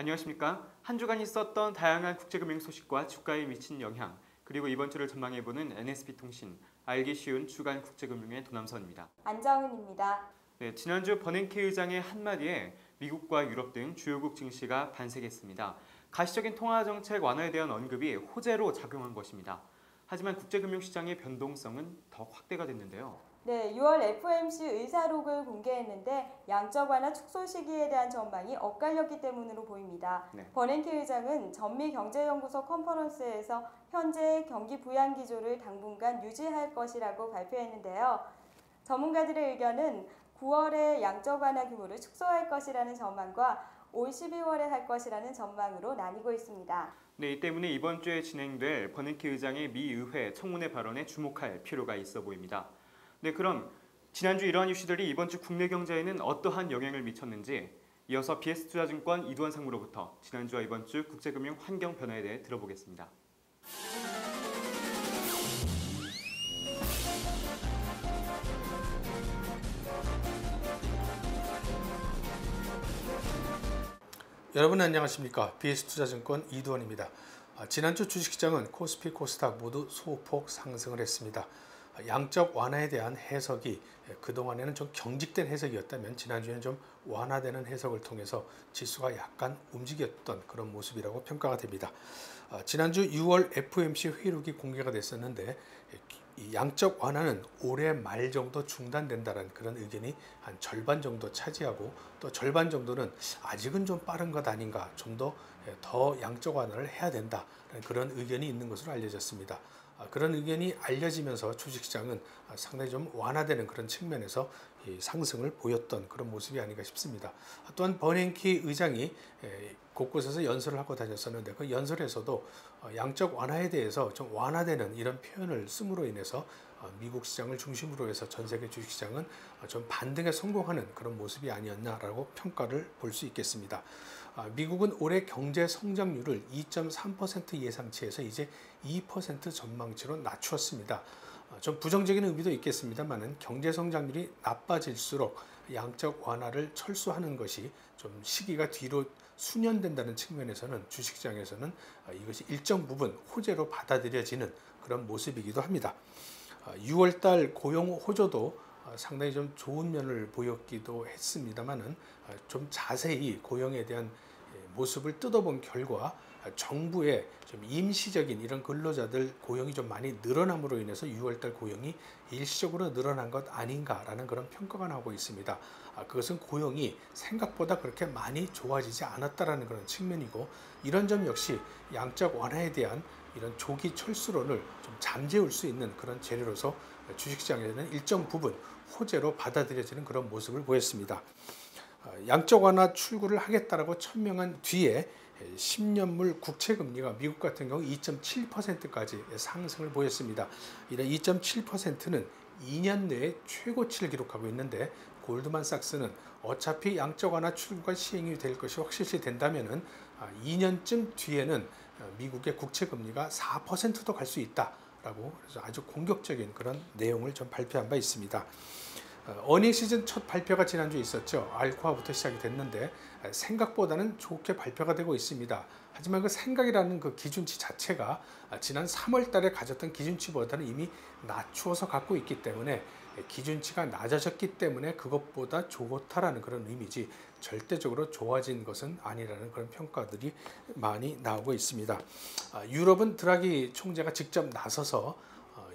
안녕하십니까? 한 주간 있었던 다양한 국제금융 소식과 주가에 미친 영향, 그리고 이번 주를 전망해보는 NSB통신, 알기 쉬운 주간 국제금융의 도남선입니다. 안정은입니다. 네, 지난주 버냉키 의장의 한마디에 미국과 유럽 등 주요국 증시가 반색했습니다. 가시적인 통화정책 완화에 대한 언급이 호재로 작용한 것입니다. 하지만 국제금융시장의 변동성은 더 확대가 됐는데요. 네, 6월 FOMC 의사록을 공개했는데 양적 완화 축소 시기에 대한 전망이 엇갈렸기 때문으로 보입니다. 네. 버냉키 의장은 전미경제연구소 컨퍼런스에서 현재 경기 부양 기조를 당분간 유지할 것이라고 발표했는데요. 전문가들의 의견은 9월에 양적 완화 규모를 축소할 것이라는 전망과 올 12월에 할 것이라는 전망으로 나뉘고 있습니다. 네, 이 때문에 이번 주에 진행될 버냉키 의장의 미 의회 청문회 발언에 주목할 필요가 있어 보입니다. 네, 그럼 지난주 이러한 이슈들이 이번 주 국내 경제에는 어떠한 영향을 미쳤는지 이어서 BS투자증권 이두환 상무로부터 지난주와 이번 주 국제금융 환경 변화에 대해 들어보겠습니다. 여러분 안녕하십니까? BS투자증권 이두원입니다. 지난주 주식시장은 코스피, 코스닥 모두 소폭 상승을 했습니다. 양적 완화에 대한 해석이 그동안에는 좀 경직된 해석이었다면 지난주에는 좀 완화되는 해석을 통해서 지수가 약간 움직였던 그런 모습이라고 평가가 됩니다. 지난주 6월 FOMC 회의록이 공개가 됐었는데 이 양적 완화는 올해 말 정도 중단된다는 그런 의견이 한 절반 정도 차지하고 또 절반 정도는 아직은 좀 빠른 것 아닌가, 좀 더 양적 완화를 해야 된다는 그런 의견이 있는 것으로 알려졌습니다. 그런 의견이 알려지면서 주식시장은 상당히 좀 완화되는 그런 측면에서 상승을 보였던 그런 모습이 아닌가 싶습니다. 또한 버냉키 의장이 곳곳에서 연설을 하고 다녔었는데 그 연설에서도 양적 완화에 대해서 좀 완화되는 이런 표현을 씀으로 인해서 미국 시장을 중심으로 해서 전 세계 주식시장은 좀 반등에 성공하는 그런 모습이 아니었나라고 평가를 볼 수 있겠습니다. 미국은 올해 경제 성장률을 2.3% 예상치에서 이제 2% 전망치로 낮추었습니다. 좀 부정적인 의미도 있겠습니다만은 경제 성장률이 나빠질수록 양적 완화를 철수하는 것이 좀 시기가 뒤로 수년된다는 측면에서는 주식시장에서는 이것이 일정 부분 호재로 받아들여지는 그런 모습이기도 합니다. 6월달 고용 호조도 상당히 좀 좋은 면을 보였기도 했습니다만은 좀 자세히 고용에 대한 모습을 뜯어본 결과 정부의 좀 임시적인 이런 근로자들 고용이 좀 많이 늘어남으로 인해서 6월달 고용이 일시적으로 늘어난 것 아닌가라는 그런 평가가 나오고 있습니다. 그것은 고용이 생각보다 그렇게 많이 좋아지지 않았다라는 그런 측면이고 이런 점 역시 양적 완화에 대한 이런 조기 철수론을 좀 잠재울 수 있는 그런 재료로서 주식시장에서는 일정 부분 호재로 받아들여지는 그런 모습을 보였습니다. 양적 완화 출구를 하겠다라고 천명한 뒤에 10년물 국채금리가 미국 같은 경우 2.7%까지 상승을 보였습니다. 이런 2.7%는 2년 내에 최고치를 기록하고 있는데 골드만삭스는 어차피 양적 완화 출구가 시행이 될 것이 확실시 된다면은 2년쯤 뒤에는 미국의 국채금리가 4%도 갈 수 있다라고 그래서 아주 공격적인 그런 내용을 좀 발표한 바 있습니다. 어닝 시즌 첫 발표가 지난주에 있었죠. 알코아부터 시작이 됐는데 생각보다는 좋게 발표가 되고 있습니다. 하지만 그 생각이라는 그 기준치 자체가 지난 3월 달에 가졌던 기준치보다는 이미 낮추어서 갖고 있기 때문에 기준치가 낮아졌기 때문에 그것보다 좋다라는 그런 의미지 절대적으로 좋아진 것은 아니라는 그런 평가들이 많이 나오고 있습니다. 유럽은 드라기 총재가 직접 나서서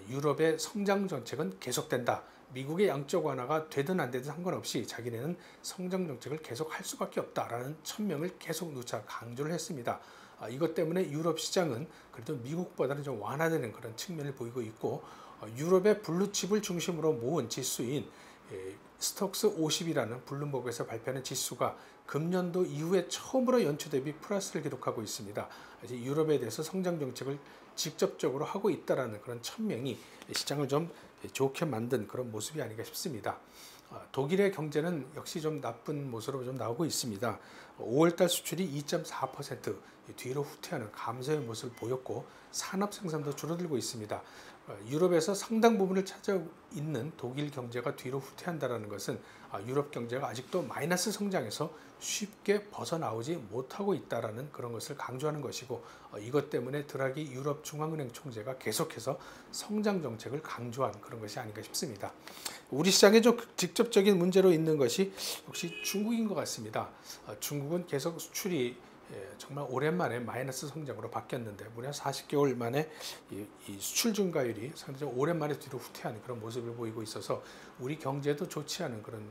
유럽의 성장 정책은 계속된다. 미국의 양적 완화가 되든 안 되든 상관없이 자기네는 성장 정책을 계속 할 수밖에 없다라는 천명을 계속 누차 강조를 했습니다. 이것 때문에 유럽 시장은 그래도 미국보다는 좀 완화되는 그런 측면을 보이고 있고 유럽의 블루칩을 중심으로 모은 지수인 스톡스 50이라는 블룸버그에서 발표하는 지수가 금년도 이후에 처음으로 연초 대비 플러스를 기록하고 있습니다. 이제 유럽에 대해서 성장 정책을 직접적으로 하고 있다라는 그런 천명이 시장을 좀 좋게 만든 그런 모습이 아닌가 싶습니다. 독일의 경제는 역시 좀 나쁜 모습으로 좀 나오고 있습니다. 5월달 수출이 2.4% 뒤로 후퇴하는 감소의 모습을 보였고 산업 생산도 줄어들고 있습니다. 유럽에서 상당 부분을 차지하고 있는 독일 경제가 뒤로 후퇴한다는 것은 유럽 경제가 아직도 마이너스 성장에서 쉽게 벗어나오지 못하고 있다는 그런 것을 강조하는 것이고, 이것 때문에 드라기 유럽 중앙은행 총재가 계속해서 성장 정책을 강조한 그런 것이 아닌가 싶습니다. 우리 시장에 좀 직접적인 문제로 있는 것이 역시 중국인 것 같습니다. 중국은 계속 수출이 정말 오랜만에 마이너스 성장으로 바뀌었는데, 무려 40개월 만에 이 수출 증가율이 상당히 오랜만에 뒤로 후퇴하는 그런 모습을 보이고 있어서 우리 경제도 좋지 않은 그런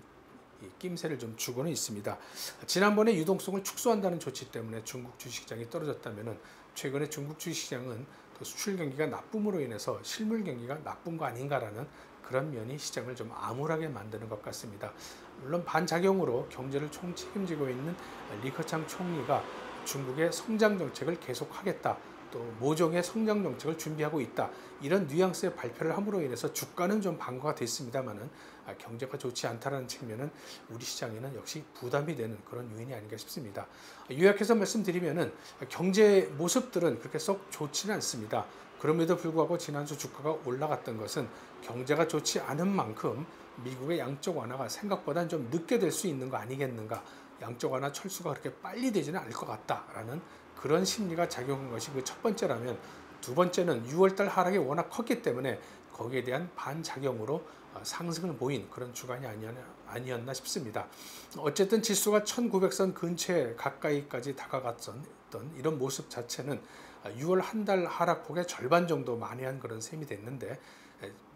낌새를 좀 주고는 있습니다. 지난번에 유동성을 축소한다는 조치 때문에 중국 주식시장이 떨어졌다면, 최근에 중국 주식시장은 또 수출 경기가 나쁨으로 인해서 실물 경기가 나쁜 거 아닌가라는 그런 면이 시장을 좀 암울하게 만드는 것 같습니다. 물론 반작용으로 경제를 총책임지고 있는 리커창 총리가 중국의 성장 정책을 계속하겠다, 또 모종의 성장 정책을 준비하고 있다, 이런 뉘앙스의 발표를 함으로 인해서 주가는 좀 방어가 됐습니다만은 경제가 좋지 않다는 측면은 우리 시장에는 역시 부담이 되는 그런 요인이 아닌가 싶습니다. 요약해서 말씀드리면은 경제 모습들은 그렇게 썩 좋지는 않습니다. 그럼에도 불구하고 지난주 주가가 올라갔던 것은 경제가 좋지 않은 만큼 미국의 양적 완화가 생각보다는 좀 늦게 될 수 있는 거 아니겠는가, 양적 완화 철수가 그렇게 빨리 되지는 않을 것 같다라는 그런 심리가 작용한 것이 그 첫 번째라면, 두 번째는 6월달 하락이 워낙 컸기 때문에 거기에 대한 반작용으로 상승을 보인 그런 주간이 아니었나 싶습니다. 어쨌든 지수가 1900선 근처에 가까이까지 다가갔던 이런 모습 자체는 6월 한 달 하락폭의 절반 정도 만회한 그런 셈이 됐는데,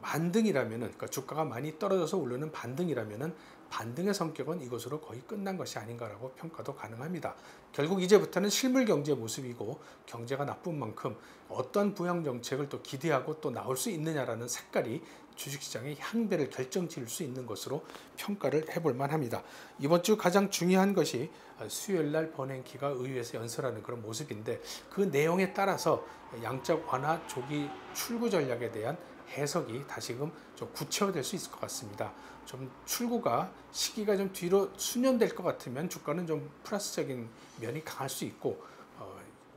반등이라면은, 그러니까 주가가 많이 떨어져서 오르는 반등이라면은 반등의 성격은 이것으로 거의 끝난 것이 아닌가라고 평가도 가능합니다. 결국 이제부터는 실물 경제 모습이고, 경제가 나쁜 만큼 어떤 부양 정책을 또 기대하고 또 나올 수 있느냐라는 색깔이 주식시장의 향배를 결정지을 수 있는 것으로 평가를 해볼 만합니다. 이번 주 가장 중요한 것이 수요일날 버냉키가 의회에서 연설하는 그런 모습인데, 그 내용에 따라서 양적 완화 조기 출구 전략에 대한 해석이 다시금 좀 구체화될 수 있을 것 같습니다. 좀 출구가 시기가 좀 뒤로 수년될 것 같으면 주가는 좀 플러스적인 면이 강할 수 있고,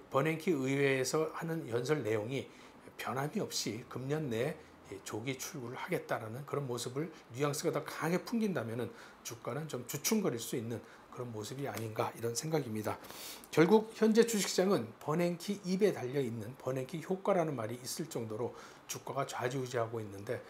버냉키 의회에서 하는 연설 내용이 변함이 없이 금년 내에 조기 출구를 하겠다라는 그런 모습을 뉘앙스가 더 강하게 풍긴다면은 주가는 좀 주춤거릴 수 있는 그런 모습이 아닌가, 이런 생각입니다. 결국 현재 주식시장은 버냉키 입에 달려있는 버냉키 효과라는 말이 있을 정도로 주가가 좌지우지하고 있는데,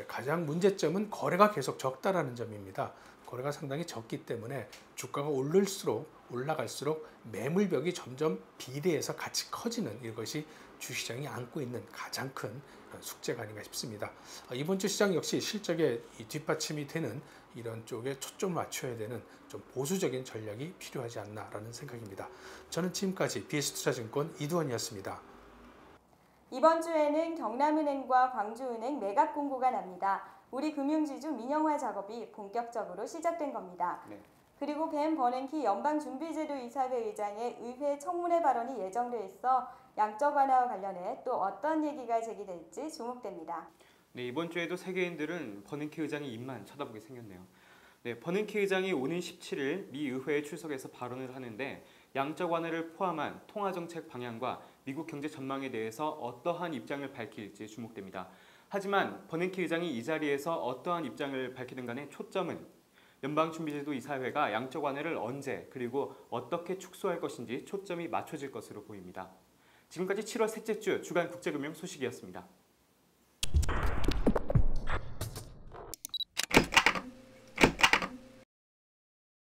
가장 문제점은 거래가 계속 적다라는 점입니다. 거래가 상당히 적기 때문에 주가가 올라갈수록 매물벽이 점점 비례해서 같이 커지는, 이것이 주시장이 안고 있는 가장 큰 숙제가 아닌가 싶습니다. 이번 주 시장 역시 실적에 뒷받침이 되는 이런 쪽에 초점을 맞춰야 되는 좀 보수적인 전략이 필요하지 않나라는 생각입니다. 저는 지금까지 BS투자증권 이두원이었습니다. 이번 주에는 경남은행과 광주은행 매각 공고가 납니다. 우리 금융지주 민영화 작업이 본격적으로 시작된 겁니다. 네. 그리고 벤 버냉키 연방준비제도 이사회 의장의 의회 청문회 발언이 예정돼 있어 양적 완화와 관련해 또 어떤 얘기가 제기될지 주목됩니다. 네, 이번 주에도 세계인들은 버냉키 의장의 입만 쳐다보게 생겼네요. 네, 버냉키 의장이 오는 17일 미 의회에 출석해서 발언을 하는데, 양적 완화를 포함한 통화정책 방향과 미국 경제 전망에 대해서 어떠한 입장을 밝힐지 주목됩니다. 하지만 버냉키 의장이 이 자리에서 어떠한 입장을 밝히든 간에 초점은 연방준비제도 이사회가 양적 완화를 언제 그리고 어떻게 축소할 것인지 초점이 맞춰질 것으로 보입니다. 지금까지 7월 셋째 주 주간 국제금융 소식이었습니다.